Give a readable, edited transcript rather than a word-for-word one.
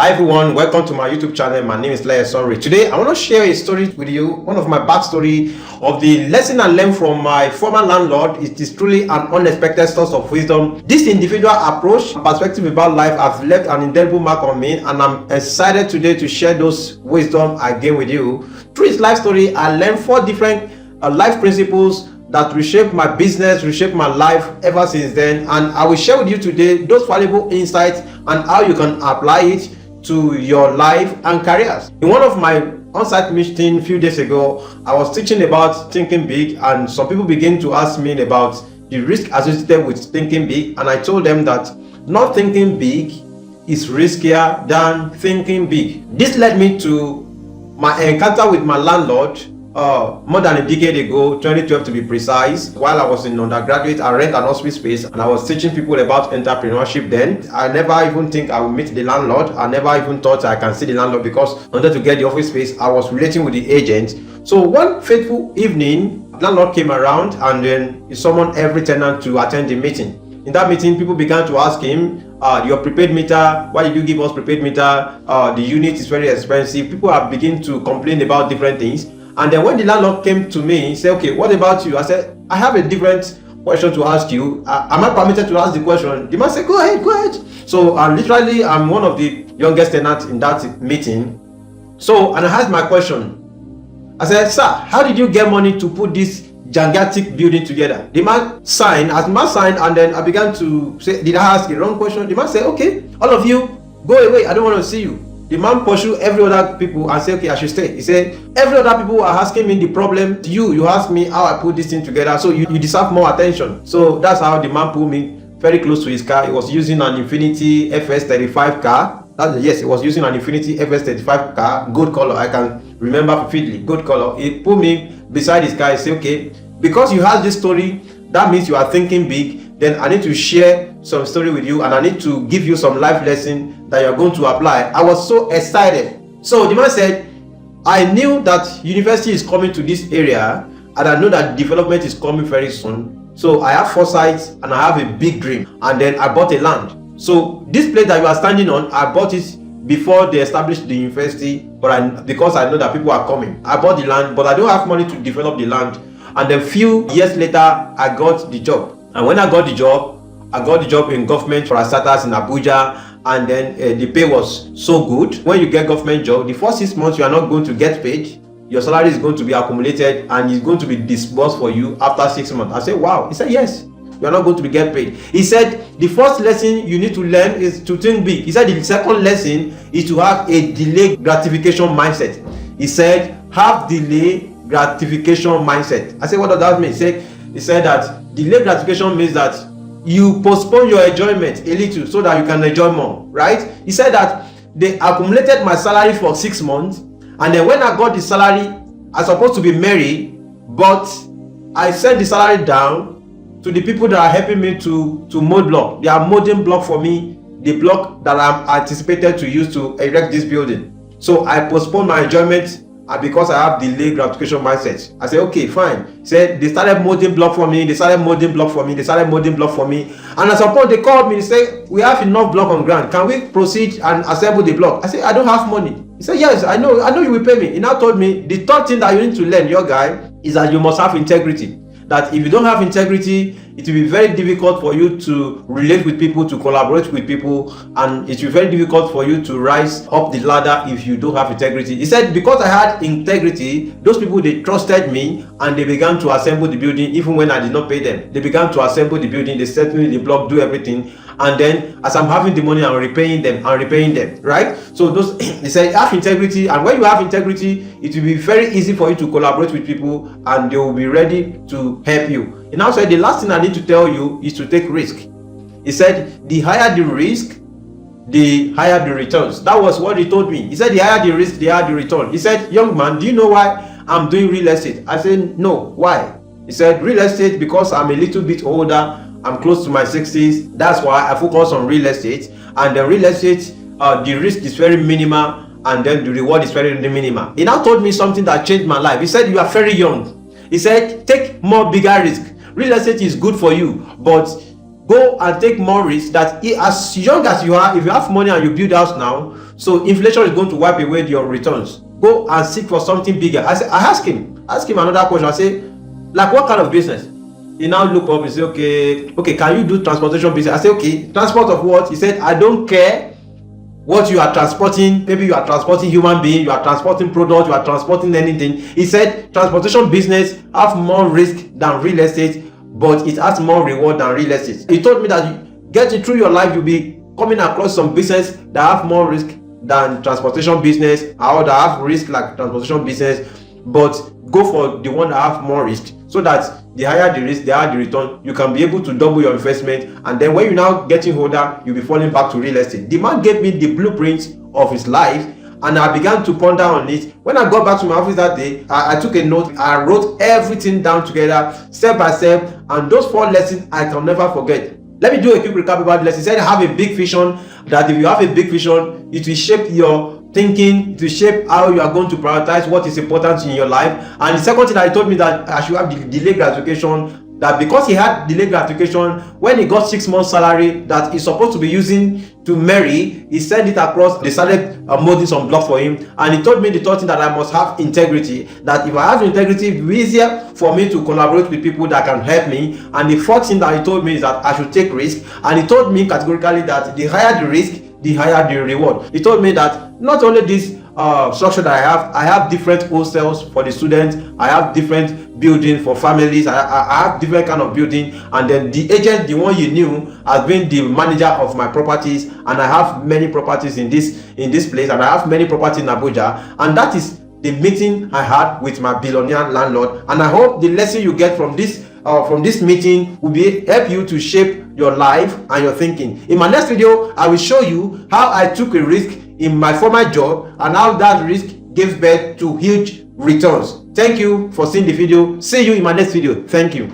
Hi everyone, welcome to my YouTube channel. My name is Sorry. Today I want to share a story with you, one of my backstory of the lesson I learned from my former landlord. It is truly an unexpected source of wisdom. This individual approach and perspective about life has left an indelible mark on me, and I'm excited today to share those wisdom I gained with you. Through his life story, I learned 4 different life principles that reshape my business, reshape my life ever since then, and I will share with you today those valuable insights and how you can apply it to your life and careers. In one of my on-site meeting a few days ago, I was teaching about thinking big, and some people began to ask me about the risk associated with thinking big, and I told them that not thinking big is riskier than thinking big. This led me to my encounter with my landlord more than a decade ago, 2012 to be precise. While I was in undergraduate, I rent an office space and I was teaching people about entrepreneurship. Then I never even think I will meet the landlord. I never even thought I can see the landlord, because in order to get the office space, I was relating with the agent. So one fateful evening, the landlord came around and then he summoned every tenant to attend the meeting. In that meeting, people began to ask him, your prepaid meter, why did you give us prepaid meter? The unit is very expensive. People are beginning to complain about different things. And then when the landlord came to me, he said, okay, what about you? I said, I have a different question to ask you. Am I permitted to ask the question? The man said, go ahead. So literally, I'm one of the youngest tenants in that meeting. So, and I asked my question. I said, sir, how did you get money to put this gigantic building together? The man signed. As the man signed, and then I began to say, did I ask the wrong question? The man said, okay, all of you, go away. I don't want to see you. The man pursued every other people and said, okay, I should stay. He said, every other people are asking me the problem. You ask me how I put this thing together, so you deserve more attention. So that's how the man pulled me very close to his car. He was using an Infiniti FS35 car. Yes, he was using an Infiniti FS35 car, gold color. I can remember vividly, gold color. He pulled me beside his car. He said, okay, because you have this story, that means you are thinking big. Then I need to share some story with you, and I need to give you some life lesson that you're going to apply. I was so excited. So the man said, I knew that university is coming to this area, and I know that development is coming very soon. So I have foresight and I have a big dream. And then I bought a land. So this place that you are standing on, I bought it before they established the university, but because I know that people are coming, I bought the land, but I don't have money to develop the land. And then few years later, I got the job. And when I got the job in government for starters in Abuja, and then the pay was so good. When you get government job, the first 6 months you are not going to get paid. Your salary is going to be accumulated and it's going to be disbursed for you after 6 months. I said, wow. He said, yes, you are not going to be get paid. He said, the first lesson you need to learn is to think big. He said, the second lesson is to have a delayed gratification mindset. He said, have delayed gratification mindset. I said, what does that mean? He said that delayed gratification means that you postpone your enjoyment a little so that you can enjoy more, right? He said that they accumulated my salary for 6 months, and then when I got the salary, I supposed to be married, but I sent the salary down to the people that are helping me to mold block. They are molding block for me, the block that I'm anticipated to use to erect this building. So I postponed my enjoyment, and because I have delayed gratification mindset, I said, okay, fine. He said, they started molding block for me, and at some point they called me, they said, we have enough block on ground. Can we proceed and assemble the block? I said, I don't have money. He said, yes, I know you will pay me. He now told me, the third thing that you need to learn, your guy, is that you must have integrity. That if you don't have integrity, it will be very difficult for you to relate with people, to collaborate with people, and it will be very difficult for you to rise up the ladder if you don't have integrity. He said, because I had integrity, those people, they trusted me and they began to assemble the building even when I did not pay them. They began to assemble the building, they set me the block, do everything, and then as I'm having the money, I'm repaying them, right? So those they said, have integrity, and when you have integrity, it will be very easy for you to collaborate with people and they will be ready to help you. He now said, the last thing I need to tell you is to take risk. He said, the higher the risk, the higher the returns. That was what he told me. He said, the higher the risk, the higher the return. He said, young man, do you know why I'm doing real estate? I said, no. Why? He said, real estate because I'm a little bit older. I'm close to my 60s. That's why I focus on real estate. And the real estate, the risk is very minimal, and then the reward is very minimal. He now told me something that changed my life. He said, you are very young. He said, take more bigger risk. Real estate is good for you, but go and take more risk. That as young as you are, if you have money and you build house now, so inflation is going to wipe away your returns. Go and seek for something bigger. I ask him another question. I say, like, what kind of business? He now look up and say, okay, can you do transportation business? I say, okay, transport of what? He said, I don't care what you are transporting. Maybe you are transporting human being, you are transporting product, you are transporting anything. He said transportation business have more risk than real estate, but it has more reward than real estate. He told me that you get it through your life, you'll be coming across some business that have more risk than transportation business, or that have risk like transportation business, but go for the one that have more risk, so that the higher the risk, the higher the return. You can be able to double your investment, and then when you're now getting older, you'll be falling back to real estate. The man gave me the blueprint of his life, and I began to ponder on it. When I got back to my office that day, I took a note. I wrote everything down together, step by step, and those 4 lessons I can never forget. Let me do a quick recap about the lesson. He said, have a big vision. That if you have a big vision, it will shape your thinking, to shape how you are going to prioritize what is important in your life. And the second thing that he told me, that I should have delayed gratification, that because he had delayed gratification, when he got 6 months salary that he's supposed to be using to marry, he sent it across. They started molding some blocks for him. And he told me the third thing, that I must have integrity, that if I have integrity, it will be easier for me to collaborate with people that can help me. And the fourth thing that he told me is that I should take risk. And he told me categorically that the higher the risk, the higher the reward. He told me that not only this structure that I have different hostels for the students, I have different building for families, I have different kind of building, and then the agent, the one you knew, has been the manager of my properties, and I have many properties in this place, and I have many properties in Abuja. And that is the meeting I had with my billionaire landlord. And I hope the lesson you get from this meeting will help you to shape your life and your thinking. In my next video, I will show you how I took a risk in my former job and how that risk gives birth to huge returns. Thank you for seeing the video. See you in my next video. Thank you.